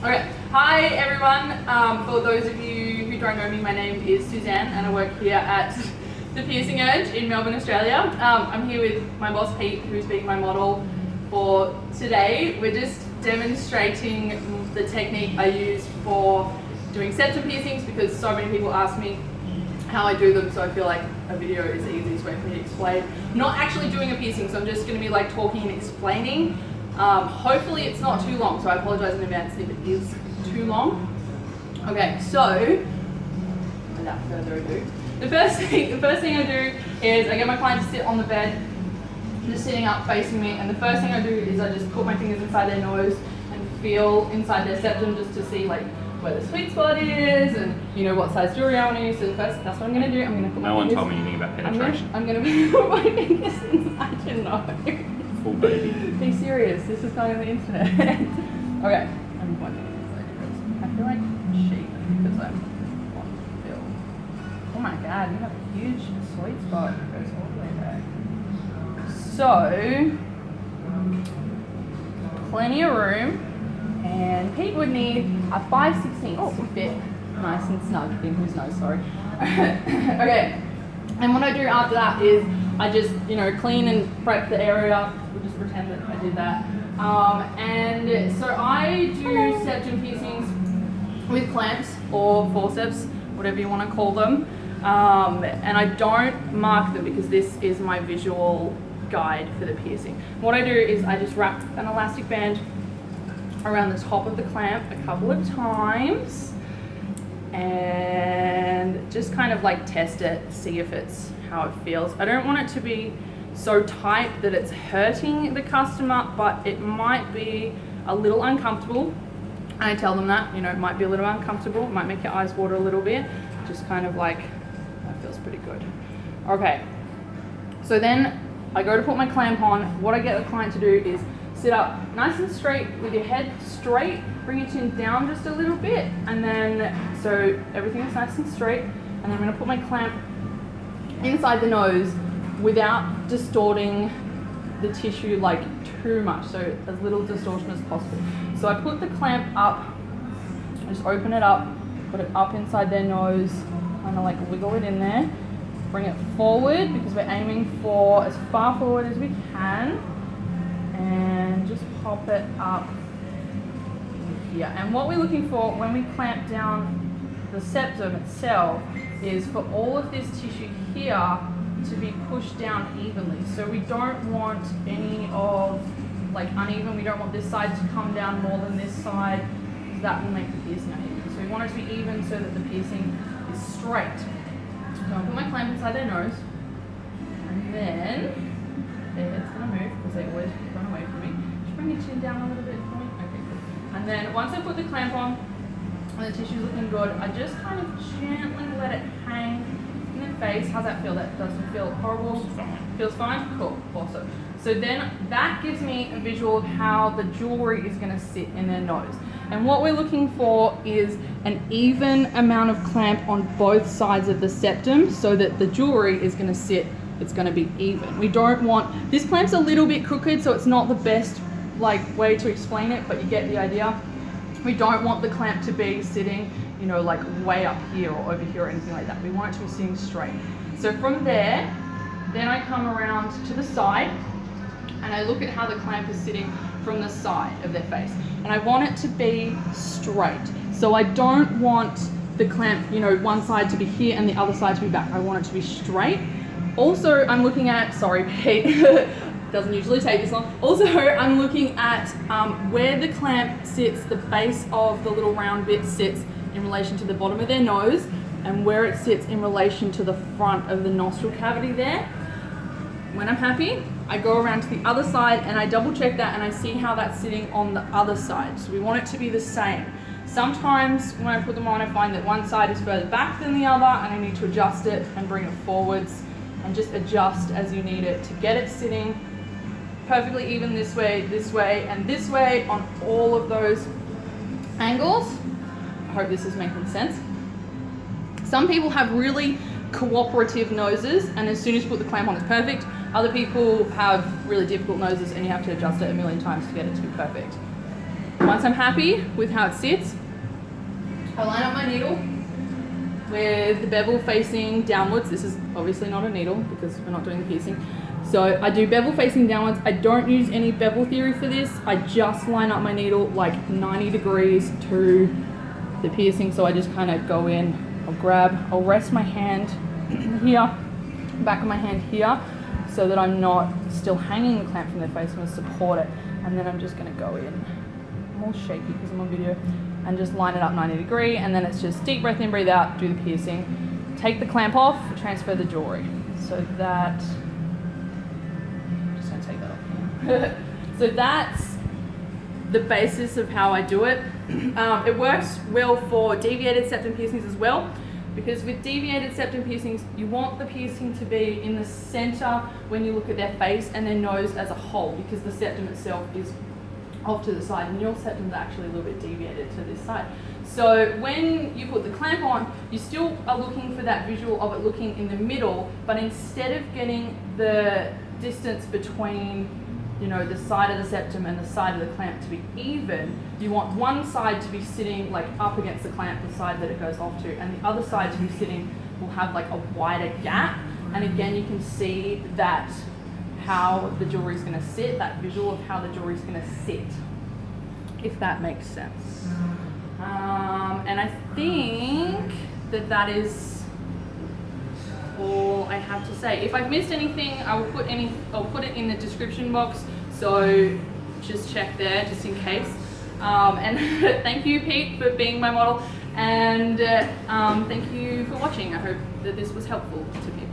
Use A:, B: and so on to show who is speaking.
A: Okay, hi everyone. For those of you who don't know me, my name is Suzanne and I work here at the Piercing Urge in Melbourne, Australia. I'm here with my boss Pete, who's being my model for today. We're just demonstrating the technique I use for doing septum piercings because so many people ask me how I do them, so I feel like a video is the easiest way for me to explain. I'm not actually doing a piercing, so I'm just going to be like talking and explaining. Hopefully it's not too long, so I apologize in advance if it is too long. Okay, so without further ado, the first thing I do is I get my client to sit on the bed, just sitting up facing me, and the first thing I do is I just put my fingers inside their nose and feel inside their septum just to see like where the sweet spot is and you know what size jewelry I want to use. So first, that's what I'm going to do. I'm going to put my fingers.
B: No one told me anything about penetration.
A: I'm going to put my fingers inside your nose.
B: Full baby.
A: Be serious, this is going on the internet. Okay, I'm going to I feel like sheep because I'm on film. Oh my god, you have a huge sweet spot that goes all the way back. So, plenty of room, and Pete would need a 5/16 to fit nice and snug in his nose, sorry. Okay, and what I do after that is I just, clean and prep the area. We'll just pretend that I did that. And so I do septum piercings with clamps or forceps, whatever you want to call them. And I don't mark them because this is my visual guide for the piercing. What I do is I just wrap an elastic band around the top of the clamp a couple of times and just kind of like test it, see if it's how it feels. I don't want it to be so tight that it's hurting the customer, but it might be a little uncomfortable. And I tell them that, it might be a little uncomfortable, it might make your eyes water a little bit, just kind of like, that feels pretty good. Okay, so then I go to put my clamp on. What I get the client to do is sit up nice and straight with your head straight, bring your chin down just a little bit, and then, so everything is nice and straight, and then I'm gonna put my clamp inside the nose without distorting the tissue like too much, so as little distortion as possible. So I put the clamp up, just open it up, put it up inside their nose, kind of like wiggle it in there, bring it forward because we're aiming for as far forward as we can, and just pop it up here. And what we're looking for when we clamp down the septum itself is for all of this tissue here to be pushed down evenly. So we don't want any of like uneven, we don't want this side to come down more than this side because that will make the piercing uneven. So we want it to be even so that the piercing is straight. So I'll put my clamp inside their nose, and then their head's gonna move because they always run away from me. Just bring your chin down a little bit for me. Okay, good. And then once I put the clamp on and the tissue's looking good, I just kind of gently let it hang in their face. How's that feel? That doesn't feel horrible? Feels fine? Cool, awesome. So then that gives me a visual of how the jewelry is gonna sit in their nose. And what we're looking for is an even amount of clamp on both sides of the septum so that the jewelry is gonna sit, it's gonna be even. We don't want, this clamp's a little bit crooked, so it's not the best way to explain it, but you get the idea. We don't want the clamp to be sitting, like way up here or over here or anything like that. We want it to be sitting straight. So from there, then I come around to the side and I look at how the clamp is sitting from the side of their face. And I want it to be straight. So I don't want the clamp, one side to be here and the other side to be back. I want it to be straight. Also, I'm looking at, sorry Pete, doesn't usually take this long. Also, I'm looking at where the clamp sits, the base of the little round bit sits in relation to the bottom of their nose and where it sits in relation to the front of the nostril cavity there. When I'm happy, I go around to the other side and I double check that and I see how that's sitting on the other side. So we want it to be the same. Sometimes when I put them on, I find that one side is further back than the other and I need to adjust it and bring it forwards and just adjust as you need it to get it sitting perfectly even this way, and this way on all of those angles. I hope this is making sense. Some people have really cooperative noses and as soon as you put the clamp on it's perfect. Other people have really difficult noses and you have to adjust it a million times to get it to be perfect. once I'm happy with how it sits, I line up my needle with the bevel facing downwards. This is obviously not a needle because we're not doing the piercing. So I do bevel facing downwards. I don't use any bevel theory for this. I just line up my needle like 90 degrees to the piercing. So I just kind of go in, I'll rest my hand here, back of my hand here, so that I'm not still hanging the clamp from their face. I'm gonna support it. And then I'm just gonna go in, I'm all shaky because I'm on video, and just line it up 90 degree. And then it's just deep breath in, breathe out, do the piercing. Take the clamp off, transfer the jewelry. So that, take that off. So that's the basis of how I do it. It works well for deviated septum piercings as well, because with deviated septum piercings, you want the piercing to be in the center when you look at their face and their nose as a whole, because the septum itself is off to the side and your septum is actually a little bit deviated to this side. So when you put the clamp on, you still are looking for that visual of it looking in the middle, but instead of getting the distance between, you know, the side of the septum and the side of the clamp to be even, you want one side to be sitting like up against the clamp, the side that it goes off to, and the other side to be sitting will have like a wider gap. And again, you can see that how the jewelry is going to sit, that visual of how the jewelry is going to sit, if that makes sense. And I think that is all I have to say. If I've missed anything, I'll put it in the description box, so just check there just in case. And thank you, Pete, for being my model, and thank you for watching. I hope that this was helpful to people.